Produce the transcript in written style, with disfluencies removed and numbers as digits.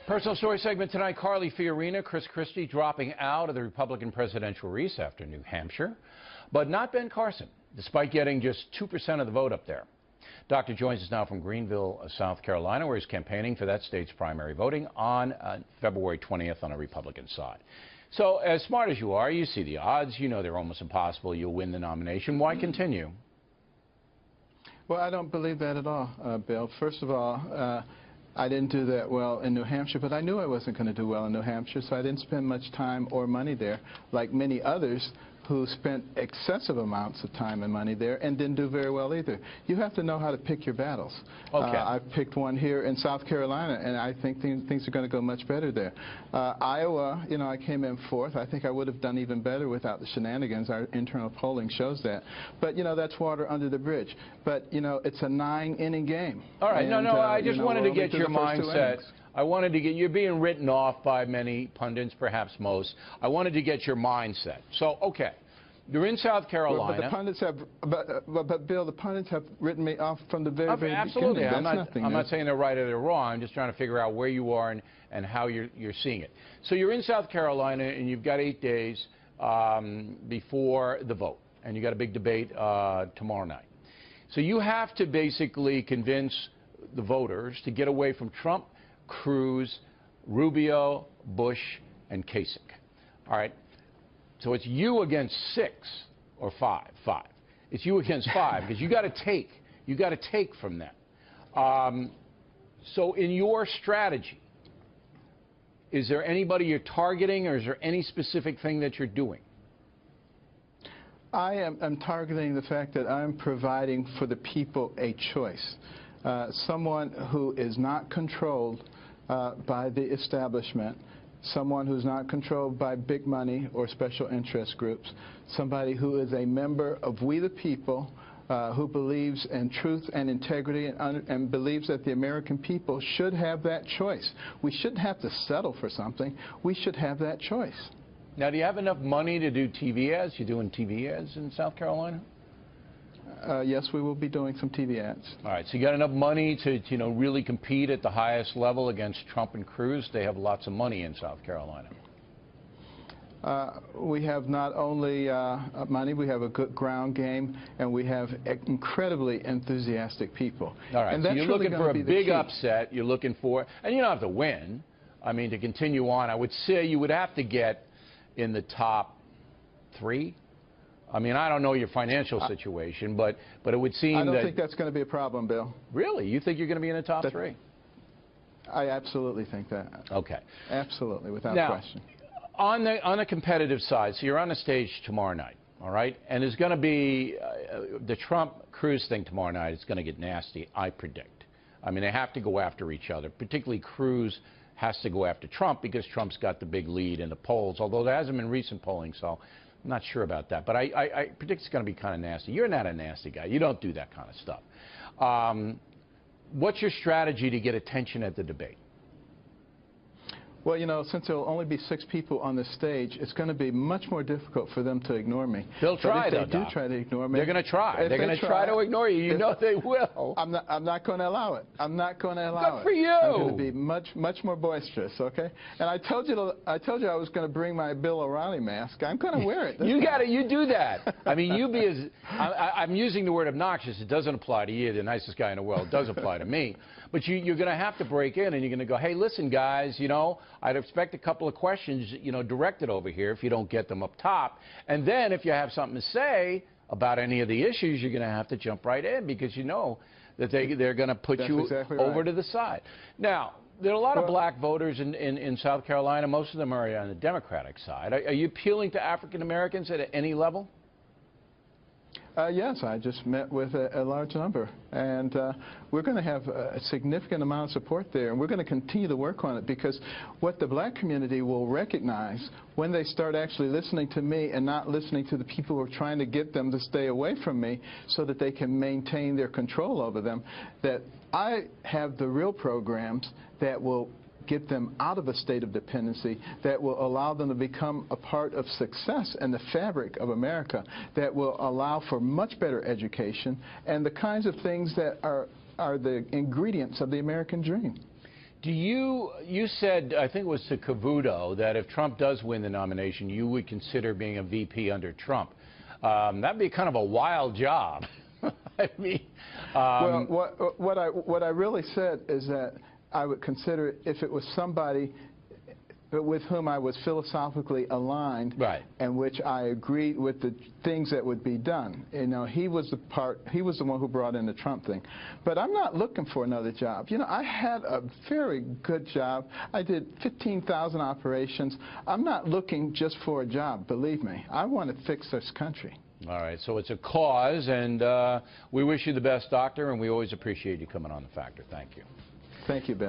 Personal story segment tonight. Carly Fiorina, Chris Christie dropping out of the Republican presidential race after New Hampshire, but not Ben Carson, despite getting just 2% of the vote up there. Doctor joins us now from Greenville, South Carolina, where he's campaigning for that state's primary voting on February 20th on the Republican side. So, as smart as you are, you see the odds. You know they're almost impossible. You'll win the nomination. Why continue? Well, I don't believe that at all, Bill. First of all, I didn't do that well in New Hampshire, but I knew I wasn't going to do well in New Hampshire, so I didn't spend much time or money there, like many others who spent excessive amounts of time and money there and didn't do very well either. You have to know how to pick your battles. Okay. I picked one here in South Carolina, and I think things are going to go much better there. Iowa, you know, I came in fourth. I think I would have done even better without the shenanigans. Our internal polling shows that. But, you know, that's water under the bridge. But, you know, it's a 9-inning game. All right. And, I just wanted to get your the first 2 mindset. innings. I wanted to get, you're being written off by many pundits, perhaps most. I wanted to get your mindset. So, okay, you're in South Carolina. But the pundits have, but Bill, the pundits have written me off from the very absolutely. beginning. I'm not saying they're right or they're wrong. I'm just trying to figure out where you are and how you're seeing it. So you're in South Carolina, and you've got 8 days before the vote, and you got a big debate tomorrow night. So you have to basically convince the voters to get away from Trump, Cruz, Rubio, Bush, and Kasich. All right? So it's you against 6 or 5. It's you against 5 because you got to take. You got to take from them. So in your strategy, is there anybody you're targeting, or is there any specific thing that you're doing? I'm targeting the fact that I'm providing for the people a choice. Someone who is not controlled by the establishment, someone who's not controlled by big money or special interest groups, somebody who is a member of We the People, who believes in truth and integrity and believes that the American people should have that choice. We shouldn't have to settle for something. We should have that choice. Now, do you have enough money to do TV ads? You doing TV ads in South Carolina? Yes, we will be doing some TV ads. All right, so you got enough money to really compete at the highest level against Trump and Cruz? They have lots of money in South Carolina. We have not only money, we have a good ground game, and we have incredibly enthusiastic people. All right, and so that's you're really looking for a big key. upset. You're looking for, and you don't have to win. I mean, to continue on, I would say you would have to get in the top 3. I mean, I don't know your financial situation, but it would seem that... I don't think that's going to be a problem, Bill. Really? You think you're going to be in the top 3? I absolutely think that. Okay. Absolutely, without question. On the competitive side, so you're on the stage tomorrow night, all right? And there's going to be the Trump-Cruz thing tomorrow night. It's going to get nasty, I predict. I mean, they have to go after each other. Particularly Cruz has to go after Trump because Trump's got the big lead in the polls, although there hasn't been recent polling, so I'm not sure about that. But I predict it's going to be kind of nasty. You're not a nasty guy. You don't do that kind of stuff. What's your strategy to get attention at the debate? Well, you know, since there will only be 6 people on the stage, it's going to be much more difficult for them to ignore me. They'll try, though, if they do try to ignore me. They're going to try. They're going to try to ignore you. You know they will. I'm not going to allow it. I'm not going to allow it. Good for you. I'm going to be much more boisterous, okay? And I told you I was going to bring my Bill O'Reilly mask. I'm going to wear it. You do that. I mean, you be as I'm using the word obnoxious. It doesn't apply to you, the nicest guy in the world. It does apply to me. But you're going to have to break in, and you're going to go, hey, listen, guys, you know, I'd expect a couple of questions, you know, directed over here if you don't get them up top. And then if you have something to say about any of the issues, you're going to have to jump right in because you know that they're going to put you exactly over right. to the side. Now, there are a lot of black voters in South Carolina. Most of them are on the Democratic side. Are you appealing to African Americans at any level? Yes, I just met with a large number, and we're going to have a significant amount of support there, and we're going to continue to work on it because what the black community will recognize when they start actually listening to me and not listening to the people who are trying to get them to stay away from me so that they can maintain their control over them, that I have the real programs that will get them out of a state of dependency, that will allow them to become a part of success in the fabric of America, that will allow for much better education and the kinds of things that are the ingredients of the American dream. You said, I think it was to Cavuto, that if Trump does win the nomination, you would consider being a VP under Trump. That'd be kind of a wild job. I mean, well, what I really said is that I would consider it if it was somebody with whom I was philosophically aligned, right, and which I agreed with the things that would be done. You know, he was the one who brought in the Trump thing. But I'm not looking for another job. You know, I had a very good job. I did 15,000 operations. I'm not looking just for a job, believe me. I want to fix this country. All right, so it's a cause, and we wish you the best, Doctor, and we always appreciate you coming on The Factor. Thank you. Thank you, Ben.